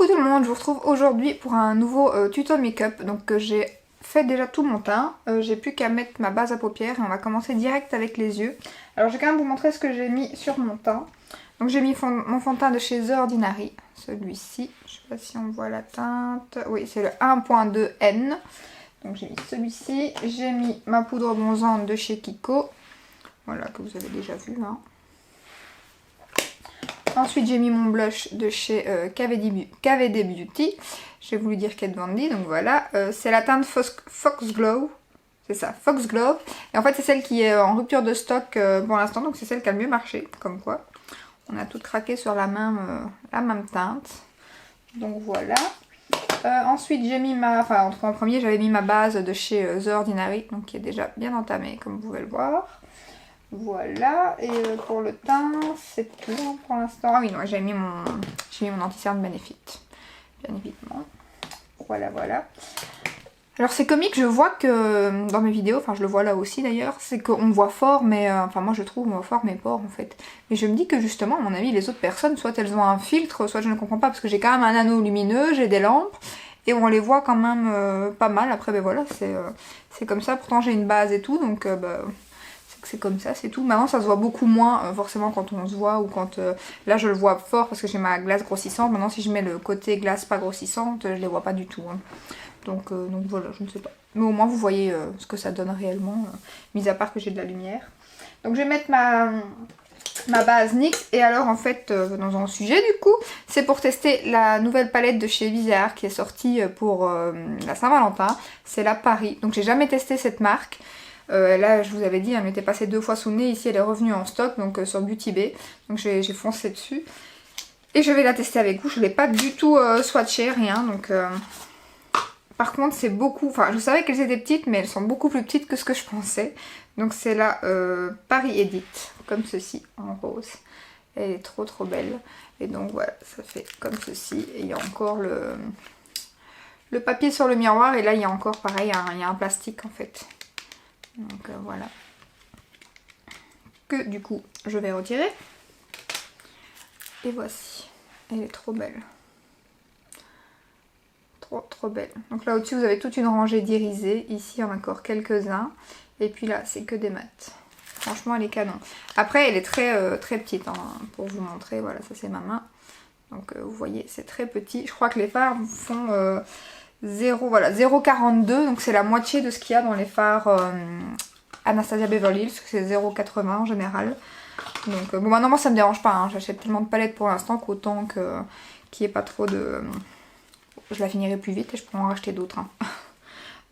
tout le monde, je vous retrouve aujourd'hui pour un nouveau tuto make-up. Donc j'ai fait déjà tout mon teint, j'ai plus qu'à mettre ma base à paupières et on va commencer direct avec les yeux. Alors je vais quand même vous montrer ce que j'ai mis sur mon teint. Donc j'ai mis mon fond de teint de chez The Ordinary, celui-ci, je sais pas si on voit la teinte, oui c'est le 1.2N. Donc j'ai mis celui-ci, j'ai mis ma poudre bronzante de chez Kiko, voilà que vous avez déjà vu hein. Ensuite j'ai mis mon blush de chez KVD Beauty, j'ai voulu dire Kat Von D, donc voilà, c'est la teinte Foxglow, c'est ça, Foxglow, et en fait c'est celle qui est en rupture de stock pour l'instant, donc c'est celle qui a le mieux marché, comme quoi, on a tout craqué sur la même teinte, donc voilà. Ensuite j'ai mis en premier j'avais mis ma base de chez The Ordinary, donc qui est déjà bien entamée comme vous pouvez le voir. Voilà, et pour le teint, c'est tout hein, pour l'instant. Ah oui, non, j'ai mis mon anti-cerne Benefit, bien évidemment. Voilà, voilà. Alors c'est comique, je vois que dans mes vidéos, enfin je le vois là aussi d'ailleurs, c'est qu'on voit fort, mais enfin moi je trouve on voit fort mes pores en fait. Mais je me dis que justement, à mon avis, les autres personnes, soit elles ont un filtre, soit je ne comprends pas, parce que j'ai quand même un anneau lumineux, j'ai des lampes, et on les voit quand même pas mal. Après, ben voilà, c'est comme ça, pourtant j'ai une base et tout, donc c'est comme ça, c'est tout. Maintenant ça se voit beaucoup moins forcément quand on se voit ou quand là je le vois fort parce que j'ai ma glace grossissante. Maintenant si je mets le côté glace pas grossissante, je les vois pas du tout hein. Donc voilà, je ne sais pas. Mais au moins vous voyez ce que ça donne réellement, mis à part que j'ai de la lumière. Donc je vais mettre ma base NYX. Et alors en fait, dans un sujet du coup, c'est pour tester la nouvelle palette de chez Viseart qui est sortie pour la Saint-Valentin. C'est la Paris. Donc j'ai jamais testé cette marque. Là je vous avais dit, elle m'était passée 2 fois sous le nez, ici elle est revenue en stock, donc sur Beauty Bay, donc j'ai foncé dessus. Et je vais la tester avec vous, je ne l'ai pas du tout swatché, rien, donc... Par contre c'est beaucoup, enfin je savais qu'elles étaient petites, mais elles sont beaucoup plus petites que ce que je pensais. Donc c'est la Paris Edit, comme ceci, en rose. Elle est trop trop belle. Et donc voilà, ça fait comme ceci, et il y a encore le papier sur le miroir, et là il y a encore pareil, il y a un plastique en fait. Donc voilà, que du coup je vais retirer. Et voici, elle est trop belle. Trop trop belle. Donc là au-dessus vous avez toute une rangée d'irisés. Ici il y en a encore quelques-uns. Et puis là c'est que des mats. Franchement elle est canon. Après elle est très petite hein, pour vous montrer. Voilà, ça c'est ma main. Donc vous voyez c'est très petit. Je crois que les fards font 0,42. Donc c'est la moitié de ce qu'il y a dans les fards Anastasia Beverly Hills, c'est 0,80 en général. Donc bon maintenant moi ça me dérange pas, hein. J'achète tellement de palettes pour l'instant qu'autant qu'il n'y ait pas trop de... Je la finirai plus vite et je pourrai en racheter d'autres. Hein.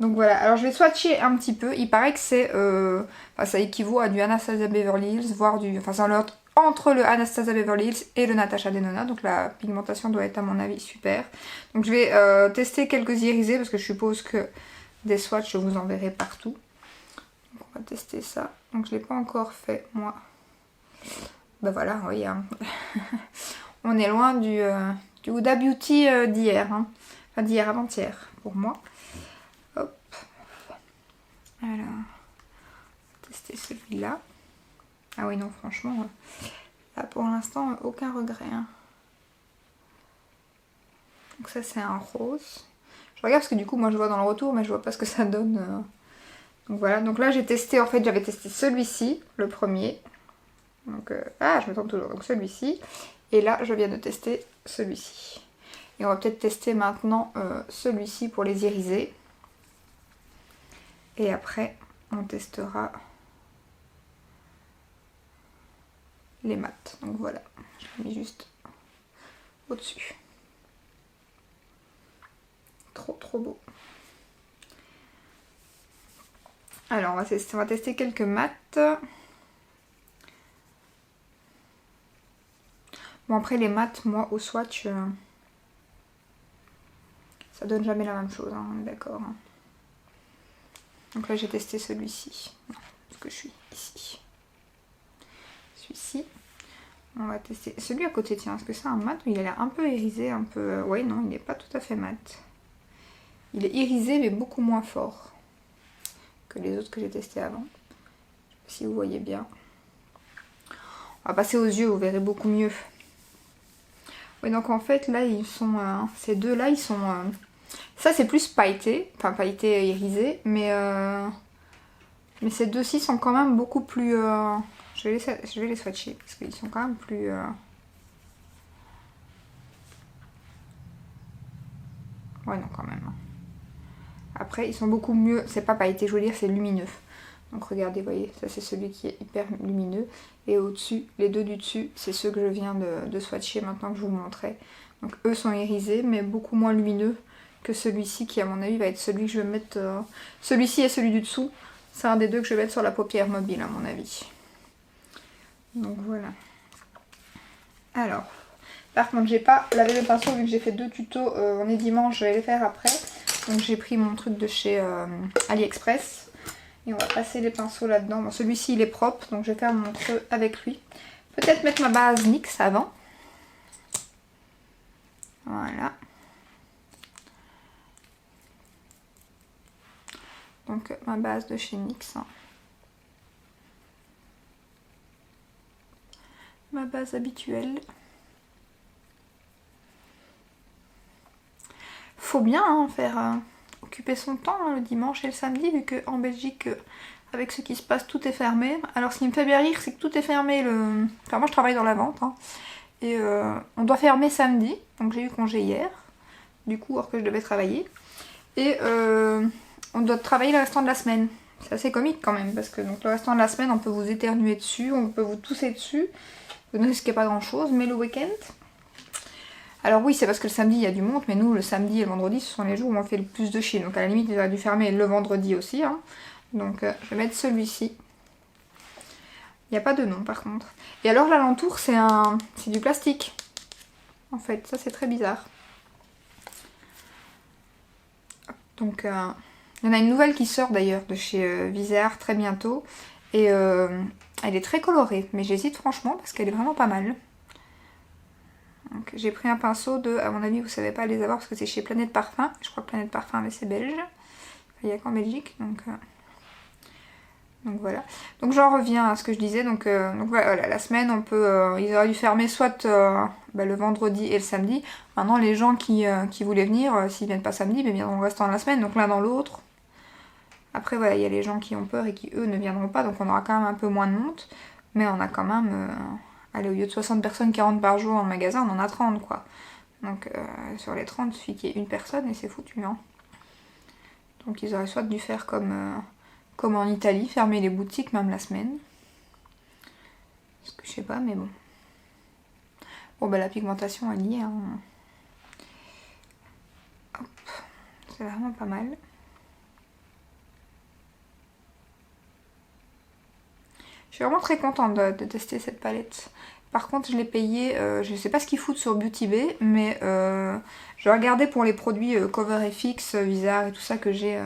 Donc voilà, alors je vais swatcher un petit peu. Il paraît que c'est... ça équivaut à du Anastasia Beverly Hills, voire du... Enfin c'est entre le Anastasia Beverly Hills et le Natasha Denona. Donc la pigmentation doit être à mon avis super. Donc je vais tester quelques irisés parce que je suppose que des swatchs je vous enverrai partout. On va tester ça. Donc je ne l'ai pas encore fait moi. Ben voilà, oui. Hein. On est loin du Huda Beauty d'hier. Hein. Enfin d'hier avant-hier pour moi. Hop. Alors. On va tester celui-là. Ah oui non franchement. Là pour l'instant aucun regret. Hein. Donc ça c'est un rose. Je regarde parce que du coup moi je vois dans le retour mais je vois pas ce que ça donne. Donc voilà, donc là j'ai testé, en fait j'avais testé celui-ci, le premier. Donc, je me trompe toujours, donc celui-ci. Et là je viens de tester celui-ci. Et on va peut-être tester maintenant celui-ci pour les irisés. Et après on testera les mats. Donc voilà, je l'ai mis juste au-dessus. Trop trop beau. Alors on va tester quelques mats. Bon après les mats, moi au swatch, ça donne jamais la même chose, hein, on est d'accord. Hein. Donc là j'ai testé celui-ci, parce que je suis ici. Celui-ci. On va tester celui à côté, tiens, est-ce que c'est un mat ou il a l'air un peu irisé, un peu... Ouais non, il n'est pas tout à fait mat. Il est irisé mais beaucoup moins fort que les autres que j'ai testés avant. Je sais pas si vous voyez bien. On va passer aux yeux, vous verrez beaucoup mieux. Oui, donc en fait, là, ils sont... ces deux-là, ils sont... ça, c'est plus pailleté. Enfin, pailleté irisé. Mais ces deux-ci sont quand même beaucoup plus... je vais les swatcher. Parce qu'ils sont quand même plus... Ouais, non, quand même. Après, ils sont beaucoup mieux... C'est pas pailleté, je veux dire, c'est lumineux. Donc regardez, vous voyez, ça c'est celui qui est hyper lumineux. Et au-dessus, les deux du dessus, c'est ceux que je viens de swatcher maintenant que je vous montrais. Donc eux sont irisés, mais beaucoup moins lumineux que celui-ci qui à mon avis va être celui que je vais mettre... celui-ci et celui du dessous. C'est un des deux que je vais mettre sur la paupière mobile à mon avis. Donc voilà. Alors, par contre j'ai pas lavé le pinceau vu que j'ai fait 2 tutos. On est dimanche, je vais les faire après. Donc j'ai pris mon truc de chez AliExpress. Et on va passer les pinceaux là-dedans. Bon, celui-ci il est propre, donc je vais faire mon creux avec lui. Peut-être mettre ma base NYX avant. Voilà. Donc ma base de chez NYX. Ma base habituelle. Faut bien hein, faire occuper son temps hein, le dimanche et le samedi, vu qu'en Belgique, avec ce qui se passe, tout est fermé. Alors ce qui me fait bien rire, c'est que tout est fermé le... Enfin moi je travaille dans la vente. Hein, et on doit fermer samedi, donc j'ai eu congé hier. Du coup, alors que je devais travailler. Et on doit travailler le restant de la semaine. C'est assez comique quand même, parce que donc, le restant de la semaine, on peut vous éternuer dessus, on peut vous tousser dessus. Vous ne risquez pas grand chose, mais le week-end... Alors oui, c'est parce que le samedi, il y a du monde, mais nous, le samedi et le vendredi, ce sont les jours où on fait le plus de chi. Donc à la limite, il aurait dû fermer le vendredi aussi. Hein. Donc je vais mettre celui-ci. Il n'y a pas de nom par contre. Et alors l'alentour, c'est du plastique. En fait, ça c'est très bizarre. Donc il y en a une nouvelle qui sort d'ailleurs de chez Viséart très bientôt. Et elle est très colorée, mais j'hésite franchement parce qu'elle est vraiment pas mal. J'ai pris un pinceau de, à mon avis vous savez pas les avoir parce que c'est chez Planète Parfum. Je crois que Planète Parfum mais c'est belge. Il n'y a qu'en Belgique donc voilà. Donc j'en reviens à ce que je disais. Donc voilà, la semaine on peut, ils auraient dû fermer soit le vendredi et le samedi. Maintenant les gens qui voulaient venir, s'ils viennent pas samedi, mais viendront le restant de la semaine, donc l'un dans l'autre. Après voilà, il y a les gens qui ont peur et qui eux ne viendront pas, donc on aura quand même un peu moins de monde. Mais on a quand même... allez, au lieu de 60 personnes qui rentrent par jour dans le magasin, on en a 30 quoi. Donc sur les 30, il suffit qu'il y ait une personne et c'est foutu. Hein. Donc ils auraient soit dû faire comme en Italie, fermer les boutiques même la semaine. Parce que je sais pas, mais bon. Bon bah la pigmentation elle y est. Hein. Hop. C'est vraiment pas mal. Je suis vraiment très contente de tester cette palette. Par contre, je l'ai payée, je sais pas ce qu'ils foutent sur Beauty Bay, mais je regardais pour les produits CoverFX, Viséart et tout ça que j'ai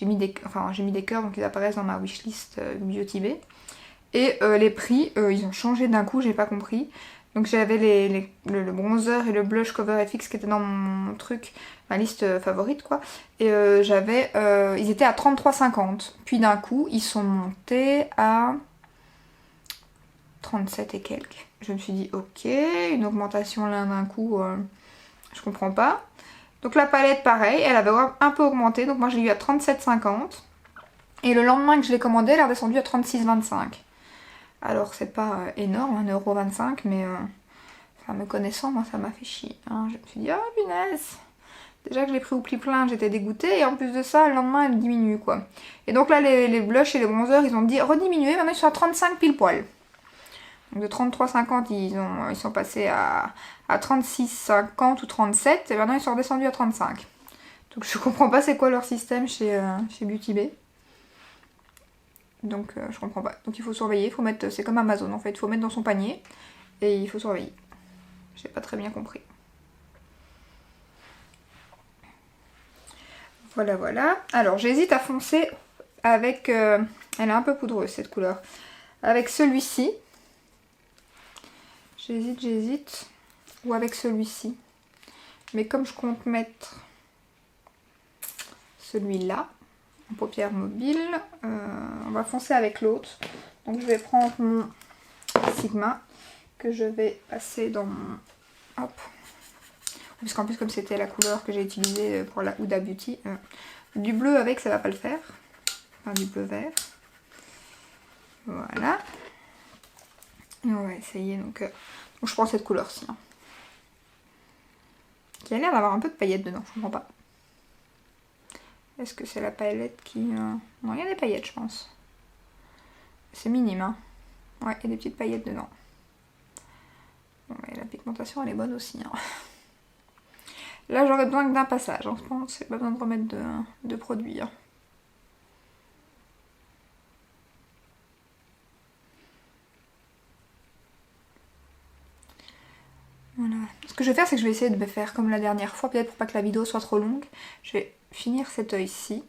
mis des cœurs, donc ils apparaissent dans ma wishlist Beauty Bay. Et les prix, ils ont changé d'un coup, j'ai pas compris. Donc j'avais le bronzer et le blush CoverFX qui étaient dans mon truc, ma liste favorite quoi. Et ils étaient à 33,50. Puis d'un coup, ils sont montés à 37 et quelques. Je me suis dit ok, une augmentation là d'un coup, je comprends pas. Donc la palette pareil, elle avait un peu augmenté, donc moi je l'ai eu à 37,50. Et le lendemain que je l'ai commandé, elle est redescendue à 36,25. Alors c'est pas énorme, 1,25€, mais enfin, me connaissant, moi ça m'a fait chier. Hein. Je me suis dit, oh punaise, déjà que je l'ai pris au pli plein, j'étais dégoûtée, et en plus de ça, le lendemain elle diminue quoi. Et donc là les blushs et les bronzers, ils ont dit rediminuer, maintenant ils sont à 35 pile poil. Donc de 33,50 ils sont passés à 36,50 ou 37 et maintenant ils sont redescendus à 35. Donc je comprends pas c'est quoi leur système chez Beauty Bay. Donc je comprends pas. Donc il faut surveiller, faut mettre, c'est comme Amazon en fait, il faut mettre dans son panier et il faut surveiller. J'ai pas très bien compris. Voilà voilà. Alors j'hésite à foncer avec, elle est un peu poudreuse cette couleur, avec celui-ci. J'hésite. Ou avec celui-ci. Mais comme je compte mettre celui-là en paupière mobile, on va foncer avec l'autre. Donc je vais prendre mon Sigma que je vais passer dans mon... Hop. Parce qu'en plus comme c'était la couleur que j'ai utilisée pour la Huda Beauty, du bleu avec ça va pas le faire. Enfin du bleu vert. Voilà. Et on va essayer donc je prends cette couleur-ci. Hein. Qui a l'air d'avoir un peu de paillettes dedans, je comprends pas. Est-ce que c'est la palette qui... Non, il y a des paillettes je pense. C'est minime hein. Ouais, il y a des petites paillettes dedans. Bon, mais la pigmentation elle est bonne aussi. Hein. Là j'aurais besoin que d'un passage, hein, je pense. J'ai pas besoin de remettre de produit. Hein. Voilà. Ce que je vais faire c'est que je vais essayer de me faire comme la dernière fois, peut-être pour pas que la vidéo soit trop longue. Je vais finir cet œil-ci.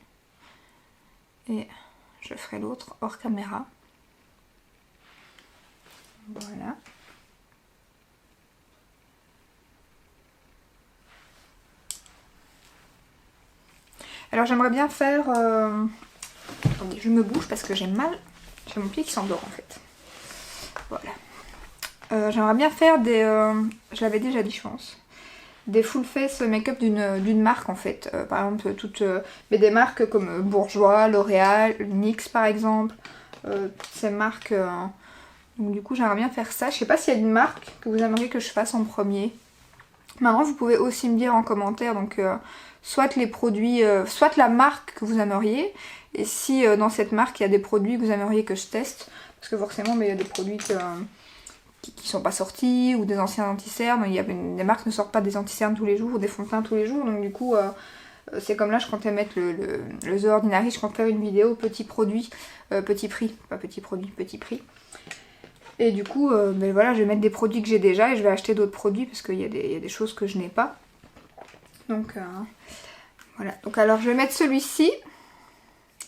Et je ferai l'autre hors caméra. Voilà. Alors j'aimerais bien faire... Attendez, je me bouge parce que j'ai mal. J'ai mon pied qui s'endort en fait. Voilà. J'aimerais bien faire des... je l'avais déjà dit je pense. Des full face make-up d'une marque en fait. Par exemple, toutes... mais des marques comme Bourjois, L'Oréal, NYX par exemple. Ces marques... donc du coup j'aimerais bien faire ça. Je sais pas s'il y a une marque que vous aimeriez que je fasse en premier. Maintenant vous pouvez aussi me dire en commentaire donc soit les produits, soit la marque que vous aimeriez. Et si dans cette marque il y a des produits que vous aimeriez que je teste. Parce que forcément mais il y a des produits qui sont pas sortis ou des anciens anti-cernes. Il y a des marques ne sortent pas des anti-cernes tous les jours ou des fonds de teint tous les jours. Donc du coup c'est comme là je comptais mettre le The Ordinary. Je compte faire une vidéo petit produit, petit prix. Pas petit produit, petit prix. Et du coup, ben voilà, je vais mettre des produits que j'ai déjà et je vais acheter d'autres produits parce qu'il y a des choses que je n'ai pas. Donc voilà. Donc alors je vais mettre celui-ci,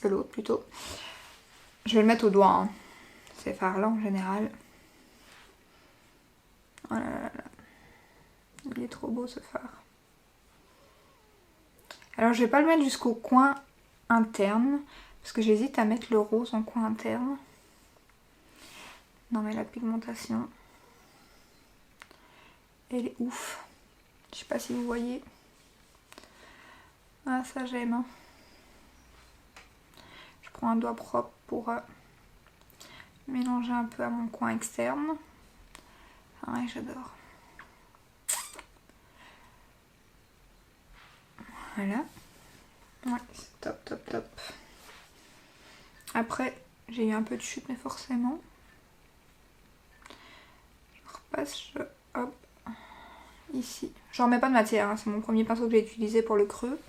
l'autre plutôt. Je vais le mettre au doigt. Hein. Ces fards-là en général. Oh là là là. Il est trop beau ce fard. Alors je vais pas le mettre jusqu'au coin interne parce que j'hésite à mettre le rose en coin interne. Non mais la pigmentation, elle est ouf. Je sais pas si vous voyez. Ah ça j'aime. Hein. Je prends un doigt propre pour mélanger un peu à mon coin externe. Ah ouais j'adore. Voilà. Ouais c'est top top top. Après j'ai eu un peu de chute mais forcément. Hop, ici. Je remets pas de matière, hein. C'est mon premier pinceau que j'ai utilisé pour le creux.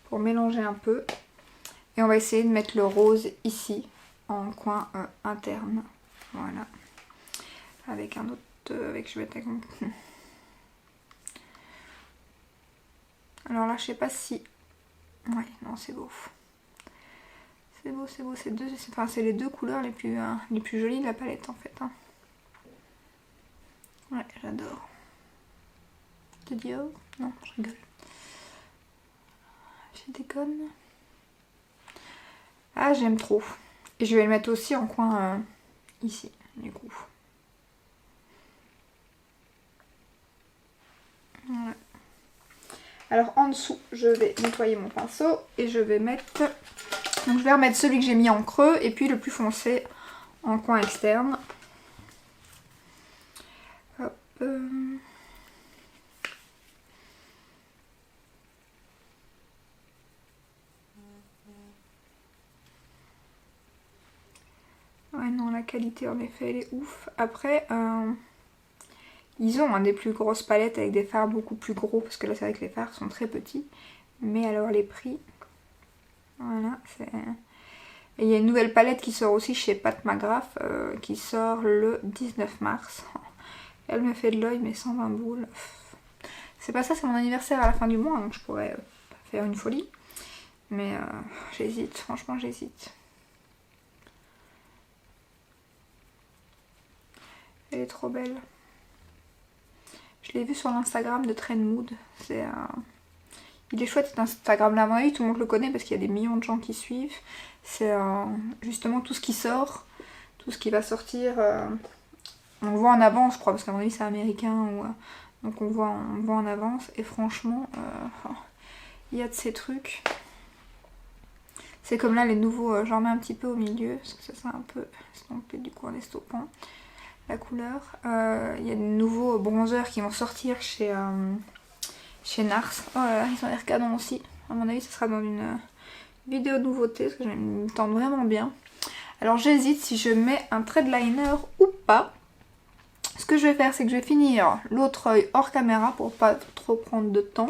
Pour mélanger un peu. Et on va essayer de mettre le rose ici, en coin interne. Voilà. Avec un autre... je vais être... Alors là, je sais pas si... Ouais, non, c'est beau. C'est beau, c'est beau. C'est les deux couleurs les plus jolies de la palette en fait. Hein. Ouais, j'adore. Je te dis oh non, je rigole. Je déconne. Ah, j'aime trop. Et je vais le mettre aussi en coin ici, du coup. Voilà. Alors en dessous, je vais nettoyer mon pinceau et je vais mettre... Donc je vais remettre celui que j'ai mis en creux et puis le plus foncé en coin externe. Hop. Ouais non, la qualité en effet elle est ouf. Après, ils ont des plus grosses palettes avec des fards beaucoup plus gros parce que là c'est vrai que les fards sont très petits. Mais alors les prix, voilà, c'est... Et il y a une nouvelle palette qui sort aussi chez Pat McGrath qui sort le 19 mars. Elle me fait de l'œil mais 120 boules. C'est pas ça, c'est mon anniversaire à la fin du mois donc je pourrais faire une folie. Mais j'hésite, franchement j'hésite. Elle est trop belle. Je l'ai vue sur l'Instagram de Trend Mood. Il est chouette cet Instagram là, à mon avis tout le monde le connaît parce qu'il y a des millions de gens qui suivent. C'est justement tout ce qui sort, tout ce qui va sortir. On le voit en avance je crois parce qu'à mon avis c'est américain ou Donc on voit en avance. Et franchement, il y a de ces trucs. C'est comme là les nouveaux, j'en mets un petit peu au milieu. Parce que ça c'est un peu estampé du coup en estompant la couleur. Il y a de nouveaux bronzers qui vont sortir chez Nars. Oh là là, ils ont l'air canons aussi. À mon avis, ce sera dans une vidéo de nouveauté parce que je me tente vraiment bien. Alors j'hésite si je mets un trait de liner ou pas. Ce que je vais faire, c'est que je vais finir l'autre œil hors caméra pour pas trop prendre de temps.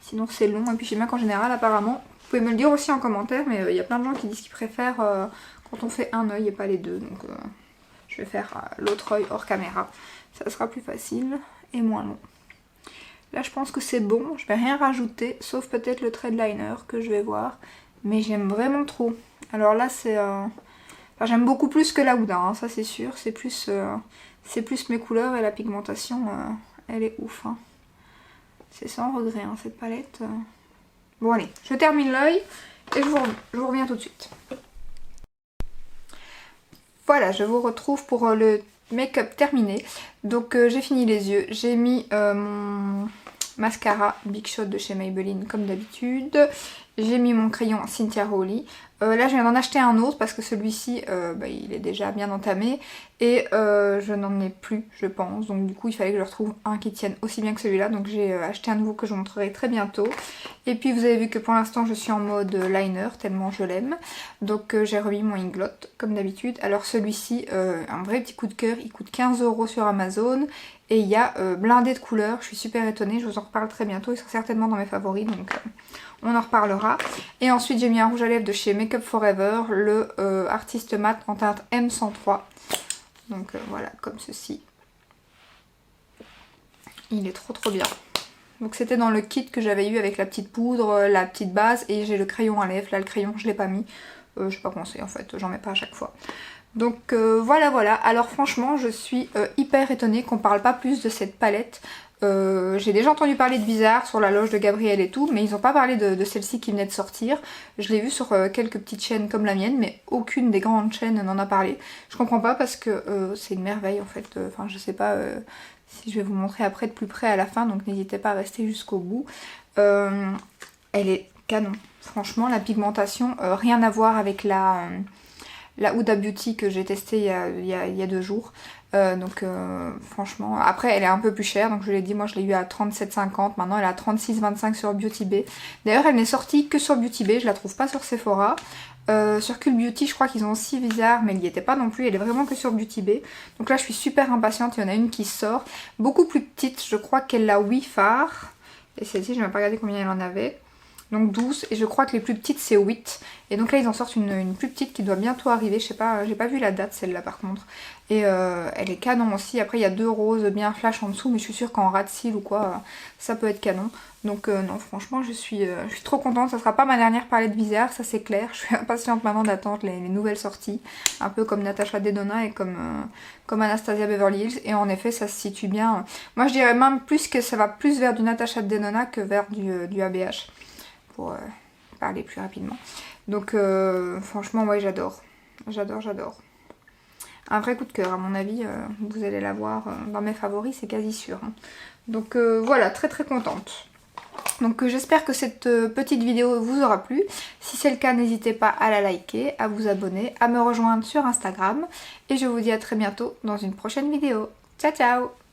Sinon c'est long. Et puis j'aime bien qu'en général, apparemment, vous pouvez me le dire aussi en commentaire, mais il y a plein de gens qui disent qu'ils préfèrent quand on fait un œil et pas les deux. Donc je vais faire l'autre œil hors caméra. Ça sera plus facile et moins long. Là je pense que c'est bon, je vais rien rajouter, sauf peut-être le trait de liner que je vais voir. Mais j'aime vraiment trop. Alors là c'est... Enfin, j'aime beaucoup plus que la Huda, hein, ça c'est sûr. C'est plus mes couleurs et la pigmentation, elle est ouf. Hein. C'est sans regret hein, cette palette. Bon allez, je termine l'œil et je vous reviens tout de suite. Voilà, je vous retrouve pour le make-up terminé. Donc j'ai fini les yeux, j'ai mis mon mascara Big Shot de chez Maybelline comme d'habitude. J'ai mis mon crayon Cynthia Rowley. Là je viens d'en acheter un autre parce que celui-ci il est déjà bien entamé et je n'en ai plus je pense. Donc du coup il fallait que je retrouve un qui tienne aussi bien que celui-là. Donc j'ai acheté un nouveau que je vous montrerai très bientôt. Et puis vous avez vu que pour l'instant je suis en mode liner tellement je l'aime. Donc j'ai remis mon Inglot comme d'habitude. Alors celui-ci, un vrai petit coup de cœur, il coûte 15 € sur Amazon. Et il y a blindé de couleurs, je suis super étonnée, je vous en reparle très bientôt, il sera certainement dans mes favoris, donc on en reparlera. Et ensuite j'ai mis un rouge à lèvres de chez Make Up Forever, le Artiste Matte en teinte M103. Donc voilà, comme ceci. Il est trop bien. Donc c'était dans le kit que j'avais eu avec la petite poudre, la petite base, et j'ai le crayon à lèvres. Là le crayon je l'ai pas mis, je sais pas pensé en fait, j'en mets pas à chaque fois. Donc voilà, alors franchement je suis hyper étonnée qu'on parle pas plus de cette palette. J'ai déjà entendu parler de Bizarre sur la loge de Gabrielle et tout, mais ils n'ont pas parlé de celle-ci qui venait de sortir. Je l'ai vue sur quelques petites chaînes comme la mienne, mais aucune des grandes chaînes n'en a parlé. Je comprends pas parce que c'est une merveille en fait, enfin je sais pas si je vais vous montrer après de plus près à la fin, donc n'hésitez pas à rester jusqu'au bout. Elle est canon, franchement la pigmentation, rien à voir avec la Huda Beauty que j'ai testée il y a 2 jours. Franchement, après elle est un peu plus chère, donc je l'ai dit, moi je l'ai eu à 37,50, maintenant elle est à 36,25 sur Beauty Bay. D'ailleurs elle n'est sortie que sur Beauty Bay, je la trouve pas sur Sephora. Sur Cult Beauty je crois qu'ils ont aussi Bizarre, mais elle n'y était pas non plus, elle est vraiment que sur Beauty Bay. Donc là je suis super impatiente, il y en a une qui sort, beaucoup plus petite, je crois qu'elle a 8 fards. Et celle-ci je n'ai pas regardé combien elle en avait. Donc 12, et je crois que les plus petites c'est 8. Et donc là ils en sortent une plus petite qui doit bientôt arriver, je sais pas, j'ai pas vu la date celle-là par contre. Et elle est canon aussi. Après il y a 2 roses bien flash en dessous, mais je suis sûre qu'en ras de cils ou quoi ça peut être canon. Donc non franchement je suis trop contente, ça sera pas ma dernière palette Bizarre, ça c'est clair. Je suis impatiente maintenant d'attendre les nouvelles sorties, un peu comme Natasha Denona et comme Anastasia Beverly Hills. Et en effet ça se situe bien, moi je dirais même plus que ça va plus vers du Natasha Denona que vers du ABH. Pour parler plus rapidement. Donc franchement ouais j'adore. Un vrai coup de cœur à mon avis, vous allez la voir dans mes favoris, c'est quasi sûr. Hein. Donc voilà, très contente. Donc j'espère que cette petite vidéo vous aura plu. Si c'est le cas, n'hésitez pas à la liker, à vous abonner, à me rejoindre sur Instagram. Et je vous dis à très bientôt dans une prochaine vidéo. Ciao ciao!